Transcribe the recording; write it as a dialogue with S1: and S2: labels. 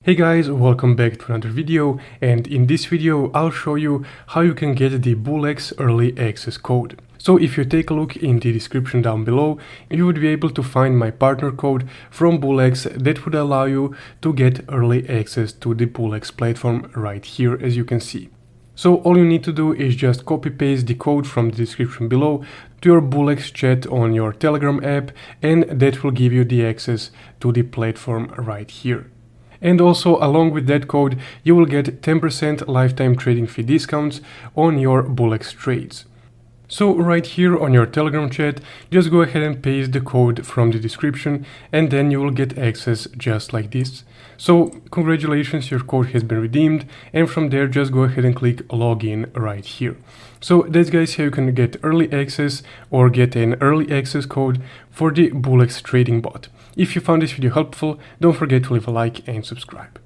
S1: Hey guys, welcome back to another video, and in this video I'll show you how you can get the BullX early access code. So if you take a look in the description down below, you would be able to find my partner code from BullX that would allow you to get early access to the BullX platform right here, as you can see. So all you need to do is just copy paste the code from the description below to your BullX chat on your Telegram app, and that will give you the access to the platform right here. And also, along with that code, you will get 10% lifetime trading fee discounts on your BullX trades. So right here on your Telegram chat, just go ahead and paste the code from the description, and then you will get access just like this. So congratulations, your code has been redeemed, and from there just go ahead and click login right here. So that's, guys, how you can get early access or get an early access code for the BullX trading bot. If you found this video helpful, don't forget to leave a like and subscribe.